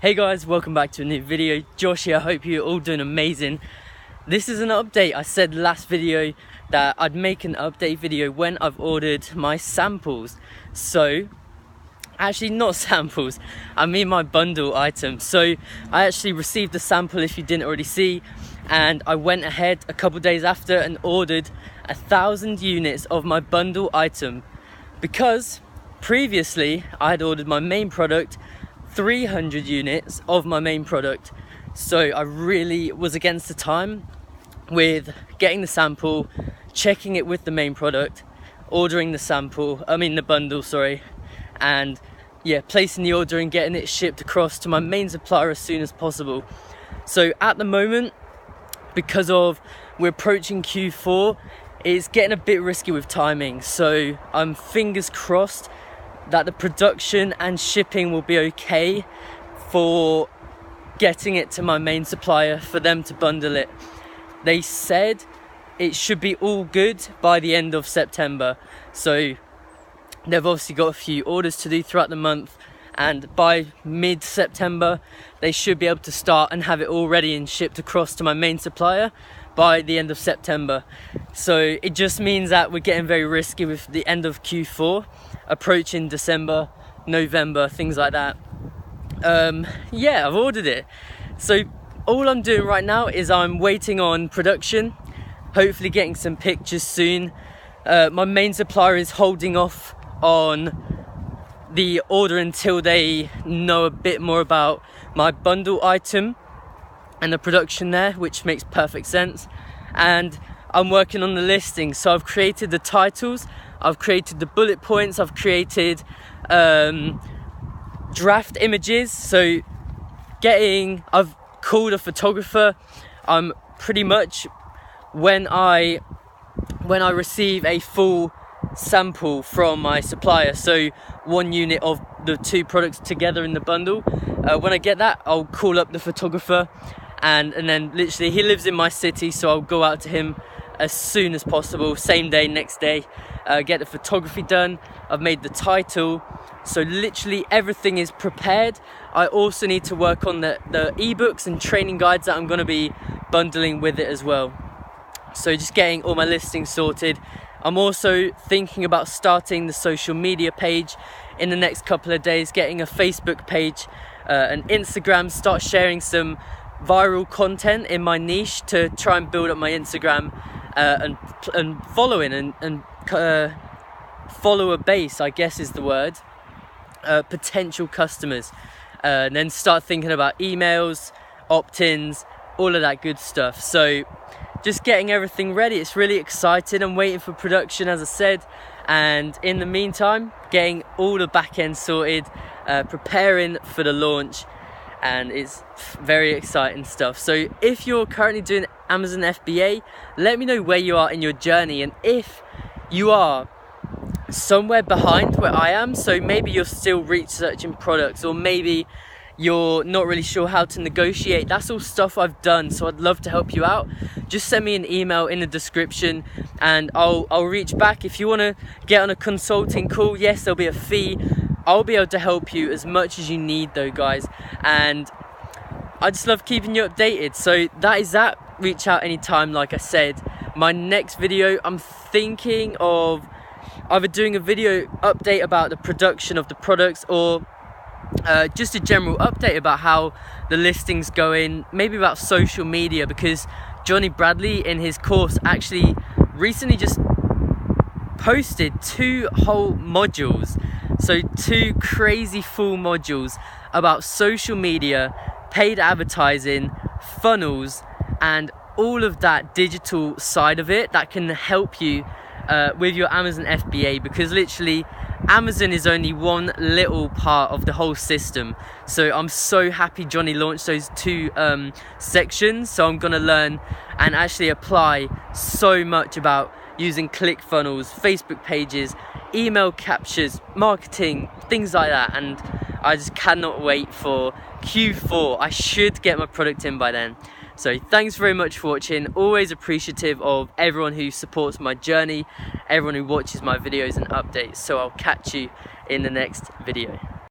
Hey guys, welcome back to a new video. Josh here, I hope you're all doing amazing. This is an update. I said last video that I'd make an update video when I've ordered my samples. So, actually not samples, I mean my bundle items. So I actually received the sample, if you didn't already see, and I went ahead a couple days after and ordered 1,000 units of my bundle item, because previously I had ordered my main product 300 units of my main product. So I really was against the time with getting the sample, checking it with the main product, ordering the bundle, and yeah, placing the order and getting it shipped across to my main supplier as soon as possible. So at the moment, because of we're approaching Q4, it's getting a bit risky with timing. So I'm fingers crossed that the production and shipping will be okay for getting it to my main supplier for them to bundle it. They said it should be all good by the end of September. So they've obviously got a few orders to do throughout the month, and by mid-September they should be able to start and have it all ready and shipped across to my main supplier by the end of September. So it just means that we're getting very risky with the end of Q4 approaching, December, November, things like that. Yeah, I've ordered it. So all I'm doing right now is I'm waiting on production, hopefully getting some pictures soon. My main supplier is holding off on the order until they know a bit more about my bundle item and the production there, which makes perfect sense. And I'm working on the listing, so I've created the titles, I've created the bullet points, I've created draft images. So I've called a photographer. I'm pretty much, when I receive a full sample from my supplier, so 1 unit of the 2 products together in the bundle, when I get that, I'll call up the photographer, and then literally he lives in my city, so I'll go out to him as soon as possible, same day, next day, get the photography done. I've made the title, so literally everything is prepared. I also need to work on the ebooks and training guides that I'm going to be bundling with it as well. So just getting all my listings sorted. I'm also thinking about starting the social media page in the next couple of days, getting a Facebook page, an Instagram, start sharing some viral content in my niche to try and build up my Instagram and following and follower base, I guess is the word, potential customers, and then start thinking about emails, opt-ins, all of that good stuff. So just getting everything ready. It's really exciting. I'm waiting for production, as I said, and in the meantime getting all the back end sorted, preparing for the launch, and it's very exciting stuff. So if you're currently doing Amazon FBA, let me know where you are in your journey, and if you are somewhere behind where I am, so maybe you're still researching products, or maybe you're not really sure how to negotiate, that's all stuff I've done, so I'd love to help you out. Just send me an email in the description and I'll reach back. If you want to get on a consulting call, yes, there'll be a fee. I'll be able to help you as much as you need though, guys, and I just love keeping you updated. So that is that. Reach out anytime, like I said. My next video, I'm thinking of either doing a video update about the production of the products, or just a general update about how the listing's going, maybe about social media, because Johnny Bradley in his course actually recently just posted 2 whole modules, so 2 crazy full modules about social media, paid advertising, funnels, and all of that digital side of it that can help you with your Amazon FBA, because literally Amazon is only one little part of the whole system. So I'm so happy Johnny launched those 2 sections, so I'm going to learn and actually apply so much about using ClickFunnels, Facebook pages, email captures, marketing, things like that, and I just cannot wait for Q4. I should get my product in by then. So thanks very much for watching. Always appreciative of everyone who supports my journey, everyone who watches my videos and updates. So I'll catch you in the next video.